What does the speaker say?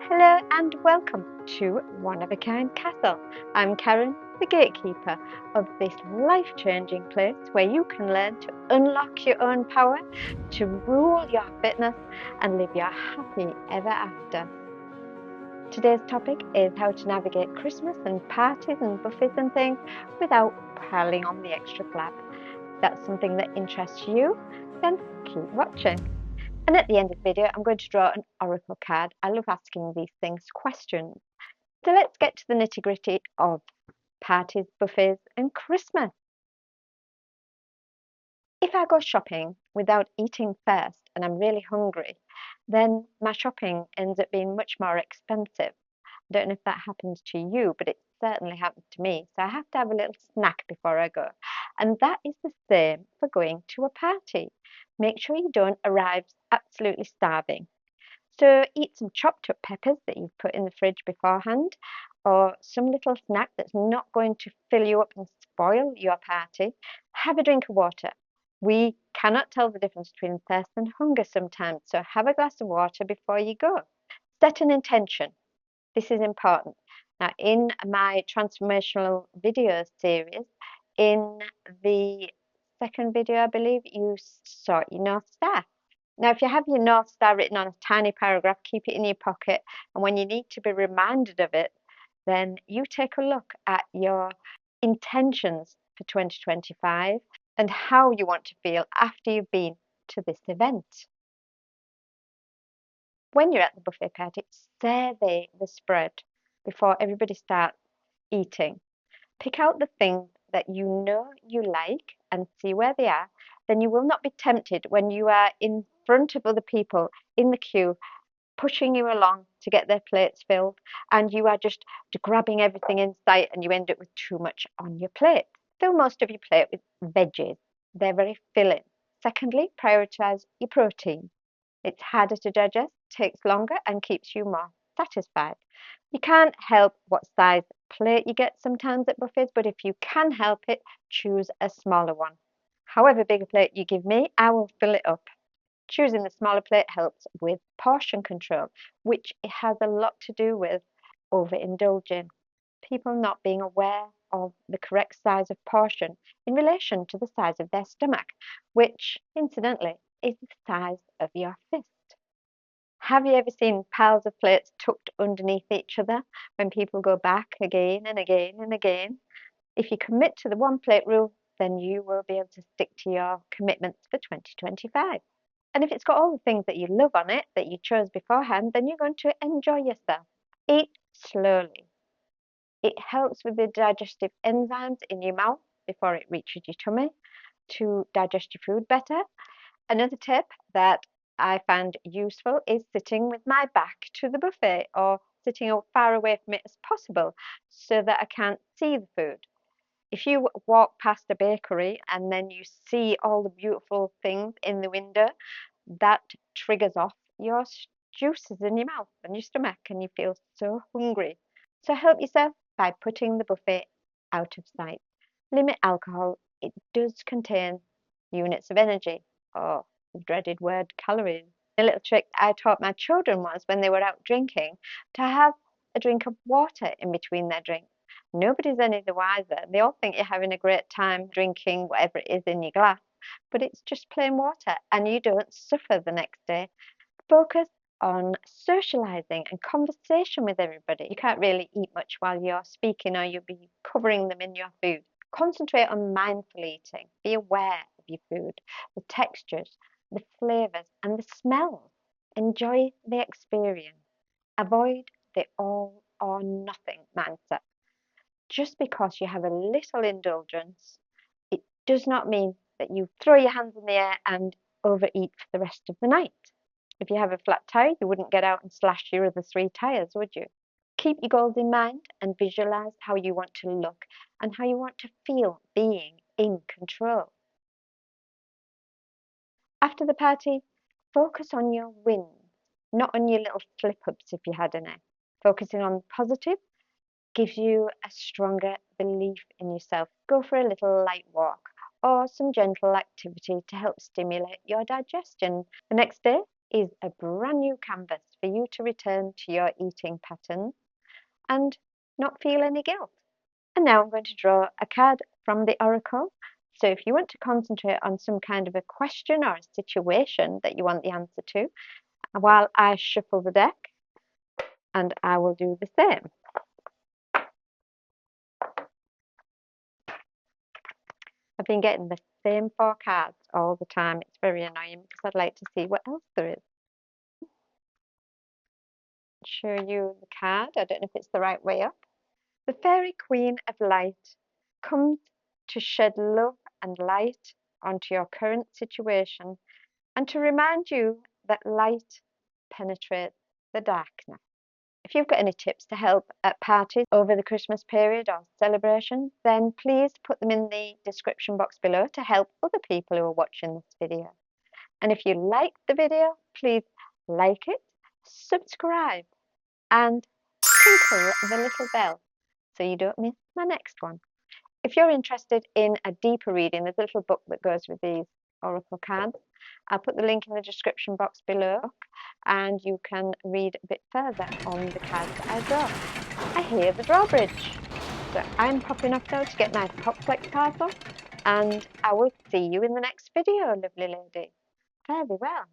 Hello and welcome to One of a Kind Castle. I'm Karen, the gatekeeper of this life-changing place where you can learn to unlock your own power, to rule your fitness and live your happy ever after. Today's topic is how to navigate Christmas and parties and buffets and things without piling on the extra flab. If that's something that interests you, then keep watching. And at the end of the video, I'm going to draw an oracle card. I love asking these things questions. So let's get to the nitty-gritty of parties, buffets, and Christmas. If I go shopping without eating first and I'm really hungry, then my shopping ends up being much more expensive. I don't know if that happens to you, but it certainly happens to me. So I have to have a little snack before I go. And that is the same for going to a party. Make sure you don't arrive absolutely starving. So eat some chopped up peppers that you've put in the fridge beforehand, or some little snack that's not going to fill you up and spoil your party. Have a drink of water. We cannot tell the difference between thirst and hunger sometimes, so have a glass of water before you go. Set an intention. This is important. Now, in my transformational video series, in the second video, I believe, you sort your North Star. Now, if you have your North Star written on a tiny paragraph, keep it in your pocket. And when you need to be reminded of it, then you take a look at your intentions for 2025 and how you want to feel after you've been to this event. When you're at the buffet party, survey the spread before everybody starts eating. Pick out the things that you know you like and see where they are. Then you will not be tempted when you are in front of other people in the queue, pushing you along to get their plates filled, and you are just grabbing everything in sight and you end up with too much on your plate. Fill most of your plate with veggies. They're very filling. Secondly, prioritize your protein. It's harder to digest, takes longer, and keeps you more satisfied. You can't help what size plate you get sometimes at buffets, but if you can help it, choose a smaller one. However big a plate you give me, I will fill it up. Choosing the smaller plate helps with portion control, which has a lot to do with overindulging. People not being aware of the correct size of portion in relation to the size of their stomach, which, incidentally, is the size of your fist. Have you ever seen piles of plates tucked underneath each other when people go back again and again and again? If you commit to the one plate rule, then you will be able to stick to your commitments for 2025. And if it's got all the things that you love on it that you chose beforehand, then you're going to enjoy yourself. Eat slowly. It helps with the digestive enzymes in your mouth before it reaches your tummy to digest your food better. Another tip that I found useful is sitting with my back to the buffet or sitting as far away from it as possible so that I can't see the food. If you walk past a bakery and then you see all the beautiful things in the window, that triggers off your juices in your mouth and your stomach and you feel so hungry. So help yourself by putting the buffet out of sight. Limit alcohol. It does contain units of energy. Oh, the dreaded word calories. A little trick I taught my children was when they were out drinking to have a drink of water in between their drinks. Nobody's any the wiser. They all think you're having a great time drinking whatever it is in your glass, but it's just plain water and you don't suffer the next day. Focus on socializing and conversation with everybody. You can't really eat much while you're speaking or you'll be covering them in your food. Concentrate on mindful eating. Be aware of your food, the textures, the flavors, and the smells. Enjoy the experience. Avoid the all or nothing mindset. Just because you have a little indulgence, it does not mean that you throw your hands in the air and overeat for the rest of the night. If you have a flat tire, you wouldn't get out and slash your other 3 tires, would you? Keep your goals in mind and visualize how you want to look and how you want to feel being in control. After the party, focus on your wins, not on your little slip-ups if you had any. Focusing on positive gives you a stronger belief in yourself. Go for a little light walk or some gentle activity to help stimulate your digestion. The next day, is a brand new canvas for you to return to your eating patterns and not feel any guilt. And now I'm going to draw a card from the Oracle. So if you want to concentrate on some kind of a question or a situation that you want the answer to, while I shuffle the deck, and I will do the same. I've been getting the same 4 cards all the time. It's very annoying because I'd like to see what else there is. Show you the card. I don't know if it's the right way up. The Fairy Queen of Light comes to shed love and light onto your current situation and to remind you that light penetrates the darkness. If you've got any tips to help at parties over the Christmas period or celebration, then please put them in the description box below to help other people who are watching this video. And if you like the video, please like it, subscribe, and tinkle the little bell so you don't miss my next one. If you're interested in a deeper reading, there's a little book that goes with these oracle cards. I'll put the link in the description box below and you can read a bit further on the cards that I draw. I hear the drawbridge. So I'm popping off now to get my Popflex parcel and I will see you in the next video, lovely lady. Fare thee well.